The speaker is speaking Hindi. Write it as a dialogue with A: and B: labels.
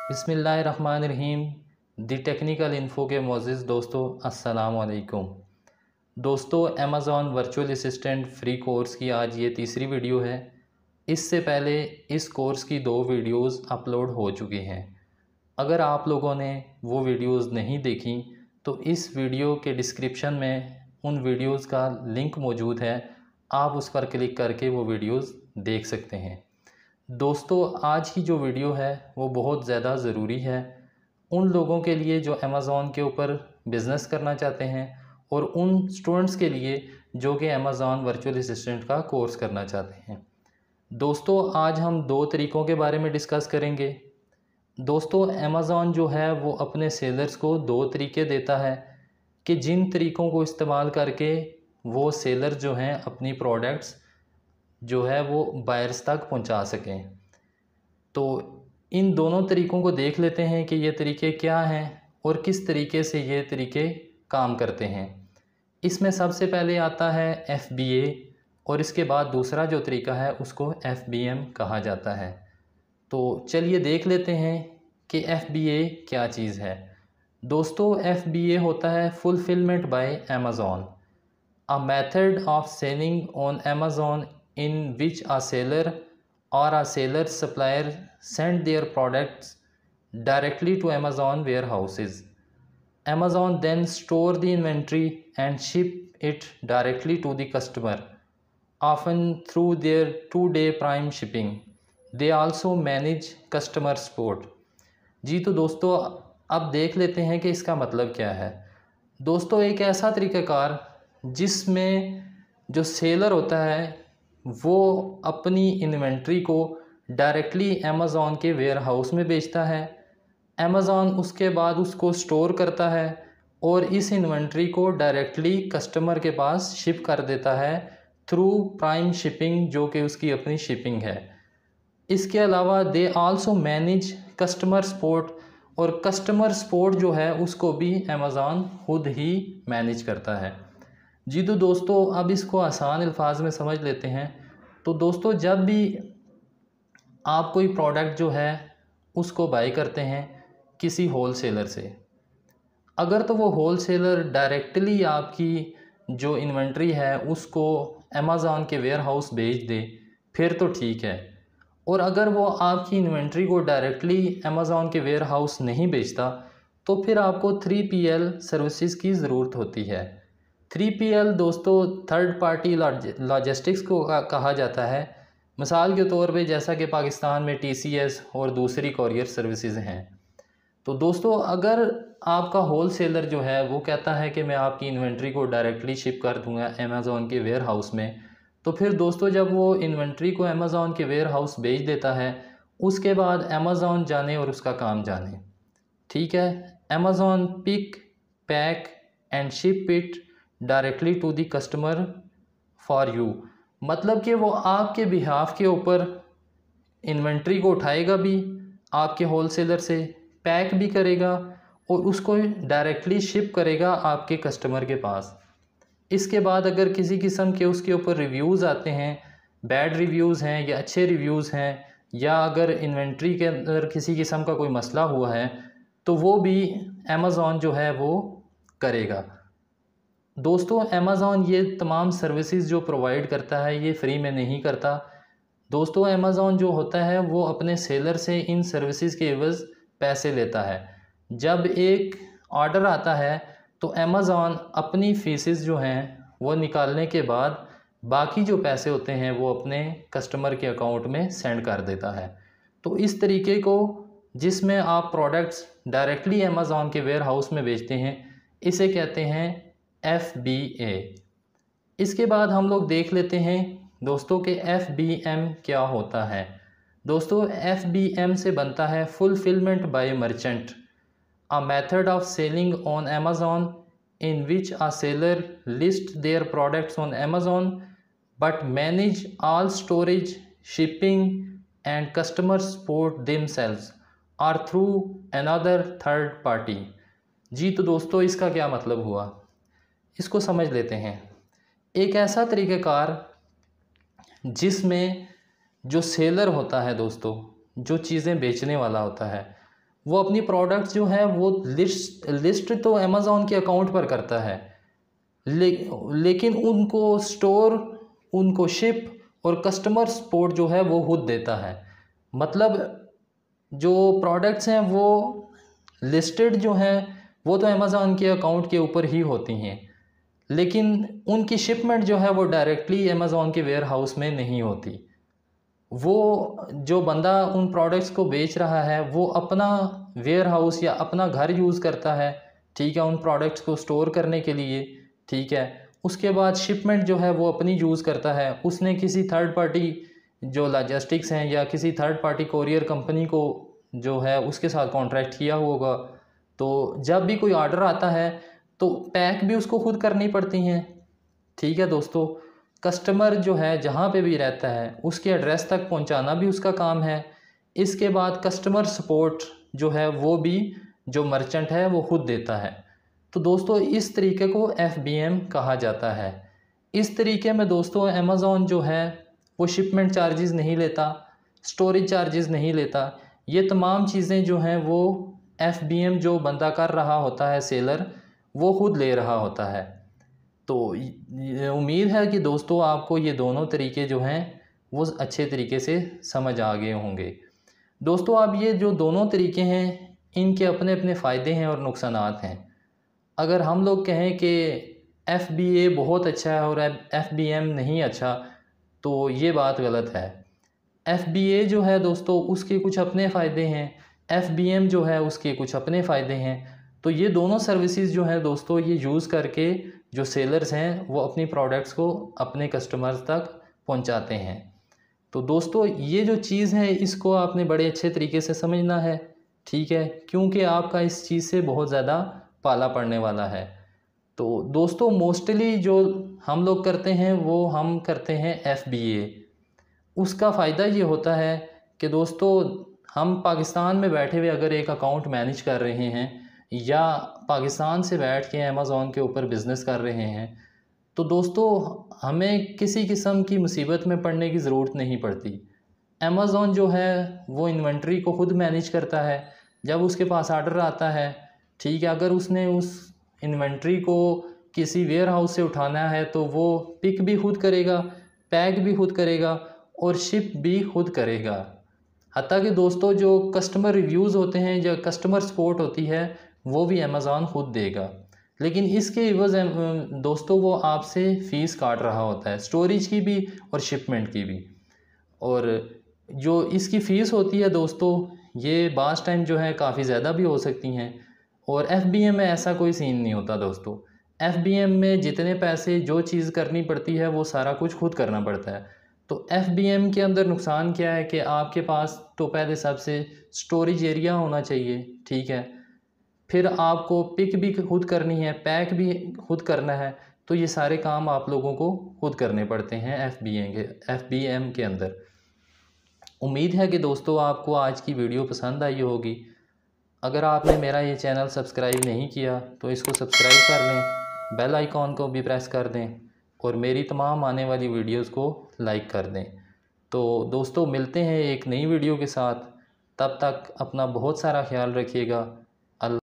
A: बिस्मिल्लाहिर्रहमानिर्रहीम। दी टेक्निकल इन्फो के मोअज़्ज़िज़ दोस्तों, अस्सलाम वालेकुम। दोस्तों, Amazon virtual assistant free course की आज ये तीसरी वीडियो है। इससे पहले इस कोर्स की 2 वीडियोज़ अपलोड हो चुकी हैं। अगर आप लोगों ने वो वीडियोज़ नहीं देखी तो इस वीडियो के डिस्क्रिप्शन में उन वीडियोज़ का लिंक मौजूद है, आप उस पर क्लिक करके वो वीडियोज़ देख सकते हैं। दोस्तों, आज की जो वीडियो है वो बहुत ज़्यादा ज़रूरी है उन लोगों के लिए जो अमेज़ॉन के ऊपर बिज़नेस करना चाहते हैं और उन स्टूडेंट्स के लिए जो कि अमेज़ॉन वर्चुअल असिस्टेंट का कोर्स करना चाहते हैं। दोस्तों, आज हम 2 तरीक़ों के बारे में डिस्कस करेंगे। दोस्तों, अमेज़ॉन जो है वो अपने सेलर्स को 2 तरीक़े देता है कि जिन तरीक़ों को इस्तेमाल करके वो सेलर जो हैं अपनी प्रोडक्ट्स जो है वो बायर्स तक पहुंचा सकें। तो इन दोनों तरीक़ों को देख लेते हैं कि ये तरीक़े क्या हैं और किस तरीके से ये तरीक़े काम करते हैं। इसमें सबसे पहले आता है FBA और इसके बाद दूसरा जो तरीका है उसको FBM कहा जाता है। तो चलिए देख लेते हैं कि FBA क्या चीज़ है। दोस्तों, FBA होता है fulfilment bye Amazon, a method of selling on Amazon in which a seller or a seller supplier send their products directly to Amazon warehouses. Amazon then store the inventory and ship it directly to the customer, often through their 2-day prime shipping. They also manage customer support. जी तो दोस्तों, अब देख लेते हैं कि इसका मतलब क्या है। दोस्तों, एक ऐसा तरीक़ाकार जिसमें जो सेलर होता है वो अपनी इन्वेंट्री को डायरेक्टली अमेज़ॉन के वेयर हाउस में बेचता है। अमेज़ॉन उसके बाद उसको स्टोर करता है और इस इन्वेंट्री को डायरेक्टली कस्टमर के पास शिप कर देता है थ्रू प्राइम शिपिंग, जो कि उसकी अपनी शिपिंग है। इसके अलावा they also manage customer support, और कस्टमर सपोर्ट जो है उसको भी अमेज़ॉन खुद ही मैनेज करता है। जी तो दोस्तों, अब इसको आसान अल्फाज में समझ लेते हैं। तो दोस्तों, जब भी आप कोई प्रोडक्ट जो है उसको बाई करते हैं किसी होल सेलर से, अगर तो वो होल सेलर डायरेक्टली आपकी जो इन्वेंट्री है उसको अमेज़ॉन के वेयर हाउस भेज दे फिर तो ठीक है, और अगर वो आपकी इन्वेंट्री को डायरेक्टली अमेज़ॉन के वेयर हाउस नहीं बेचता तो फिर आपको 3PL सर्विसेज की ज़रूरत होती है। 3PL दोस्तों थर्ड पार्टी लॉजिस्टिक्स को कहा जाता है। मिसाल के तौर पे जैसा कि पाकिस्तान में TCS और दूसरी कॉरियर सर्विसेज हैं। तो दोस्तों, अगर आपका होल सेलर जो है वो कहता है कि मैं आपकी इन्वेंट्री को डायरेक्टली शिप कर दूंगा अमेज़ॉन के वेयर हाउस में, तो फिर दोस्तों जब वो इन्वेंट्री को अमेज़ॉन के वेयर हाउस भेज देता है उसके बाद अमेज़ॉन जाने और उसका काम जाने। ठीक है, Amazon pick, pack and ship it directly to the customer for you, मतलब कि वो आपके बिहाफ के ऊपर इन्वेंट्री को उठाएगा भी आपके होल सेलर से, पैक भी करेगा और उसको डायरेक्टली शिप करेगा आपके कस्टमर के पास। इसके बाद अगर किसी किस्म के उसके ऊपर रिव्यूज़ आते हैं, बैड रिव्यूज़ हैं या अच्छे रिव्यूज़ हैं, या अगर इन्वेंट्री के अंदर किसी किस्म का कोई मसला हुआ है तो वो भी अमेज़ॉन जो है वो करेगा। दोस्तों, अमेज़ॉन ये तमाम सर्विसेज जो प्रोवाइड करता है ये फ्री में नहीं करता। दोस्तों, अमेज़ॉन जो होता है वो अपने सेलर से इन सर्विसेज के एवज़ पैसे लेता है। जब एक ऑर्डर आता है तो अमेज़ॉन अपनी फ़ीसेस जो हैं वो निकालने के बाद बाकी जो पैसे होते हैं वो अपने कस्टमर के अकाउंट में सेंड कर देता है। तो इस तरीके को जिसमें आप प्रोडक्ट्स डायरेक्टली अमेज़ॉन के वेयर हाउस में बेचते हैं इसे कहते हैं FBA। इसके बाद हम लोग देख लेते हैं दोस्तों कि FBM क्या होता है। दोस्तों, FBM से बनता है fulfilment bye merchant, a method of selling on Amazon in which a seller list their products on Amazon but manage all storage, shipping and customer support themselves और थ्रू अनदर थर्ड पार्टी। जी तो दोस्तों, इसका क्या मतलब हुआ, इसको समझ लेते हैं। एक ऐसा तरीक़ाकार जिसमें जो सेलर होता है दोस्तों, जो चीज़ें बेचने वाला होता है, वो अपनी प्रोडक्ट्स जो है वो लिस्ट तो अमेज़ॉन के अकाउंट पर करता है, लेकिन उनको स्टोर, उनको शिप और कस्टमर सपोर्ट जो है वो खुद देता है। मतलब जो प्रोडक्ट्स हैं वो लिस्टेड जो हैं वो तो अमेज़ॉन के अकाउंट के ऊपर ही होती हैं, लेकिन उनकी शिपमेंट जो है वो डायरेक्टली अमेज़ॉन के वेयर हाउस में नहीं होती। वो जो बंदा उन प्रोडक्ट्स को बेच रहा है वो अपना वेयर हाउस या अपना घर यूज़ करता है, ठीक है, उन प्रोडक्ट्स को स्टोर करने के लिए, ठीक है। उसके बाद शिपमेंट जो है वो अपनी यूज़ करता है। उसने किसी थर्ड पार्टी जो लॉजिस्टिक्स हैं या किसी थर्ड पार्टी कोरियर कंपनी को जो है उसके साथ कॉन्ट्रैक्ट किया होगा। तो जब भी कोई ऑर्डर आता है तो पैक भी उसको खुद करनी पड़ती हैं, ठीक है दोस्तों। कस्टमर जो है जहाँ पे भी रहता है उसके एड्रेस तक पहुँचाना भी उसका काम है। इसके बाद कस्टमर सपोर्ट जो है वो भी जो मर्चेंट है वो खुद देता है। तो दोस्तों इस तरीके को FBM कहा जाता है। इस तरीके में दोस्तों अमेज़ॉन जो है वो शिपमेंट चार्जेस नहीं लेता, स्टोरेज चार्जेस नहीं लेता। ये तमाम चीज़ें जो हैं वो FBM जो बंदा कर रहा होता है, सेलर, वो खुद ले रहा होता है। तो उम्मीद है कि दोस्तों आपको ये दोनों तरीके जो हैं वो अच्छे तरीके से समझ आ गए होंगे। दोस्तों अब ये जो दोनों तरीके हैं इनके अपने अपने फ़ायदे हैं और नुकसानात हैं। अगर हम लोग कहें कि FBA बहुत अच्छा है और FBM नहीं अच्छा, तो ये बात गलत है। FBA जो है दोस्तों उसके कुछ अपने फ़ायदे हैं, FBM जो है उसके कुछ अपने फ़ायदे हैं। तो ये दोनों सर्विसेज जो हैं दोस्तों ये यूज़ करके जो सेलर्स हैं वो अपनी प्रोडक्ट्स को अपने कस्टमर्स तक पहुंचाते हैं। तो दोस्तों ये जो चीज़ है इसको आपने बड़े अच्छे तरीके से समझना है, ठीक है, क्योंकि आपका इस चीज़ से बहुत ज़्यादा पाला पड़ने वाला है। तो दोस्तों मोस्टली जो हम लोग करते हैं वो हम करते हैं FBA। उसका फ़ायदा ये होता है कि दोस्तों हम पाकिस्तान में बैठे हुए अगर एक अकाउंट मैनेज कर रहे हैं या पाकिस्तान से बैठ के अमेज़ॉन के ऊपर बिज़नेस कर रहे हैं, तो दोस्तों हमें किसी किस्म की मुसीबत में पड़ने की ज़रूरत नहीं पड़ती। अमेज़ॉन जो है वो इन्वेंट्री को खुद मैनेज करता है। जब उसके पास ऑर्डर आता है, ठीक है, अगर उसने उस इन्वेंट्री को किसी वेयर हाउस से उठाना है तो वो पिक भी खुद करेगा, पैक भी खुद करेगा और शिप भी खुद करेगा। हत्ता कि दोस्तों जो कस्टमर रिव्यूज़ होते हैं, जो कस्टमर सपोर्ट होती है, वो भी अमेज़ॉन खुद देगा। लेकिन इसके एवज़ दोस्तों वो आपसे फ़ीस काट रहा होता है, स्टोरेज की भी और शिपमेंट की भी। और जो इसकी फ़ीस होती है दोस्तों ये बाज़ टाइम जो है काफ़ी ज़्यादा भी हो सकती हैं। और FBM में ऐसा कोई सीन नहीं होता दोस्तों। FBM में जितने पैसे जो चीज़ करनी पड़ती है वो सारा कुछ खुद करना पड़ता है। तो FBM के अंदर नुकसान क्या है कि आपके पास तो पहले सबसे स्टोरेज एरिया होना चाहिए, ठीक है, फिर आपको पिक भी खुद करनी है, पैक भी खुद करना है। तो ये सारे काम आप लोगों को खुद करने पड़ते हैं FBM के अंदर। उम्मीद है कि दोस्तों आपको आज की वीडियो पसंद आई होगी। अगर आपने मेरा ये चैनल सब्सक्राइब नहीं किया तो इसको सब्सक्राइब कर लें, बेल आइकॉन को भी प्रेस कर दें और मेरी तमाम आने वाली वीडियोस को लाइक कर दें। तो दोस्तों मिलते हैं एक नई वीडियो के साथ, तब तक अपना बहुत सारा ख्याल रखिएगा।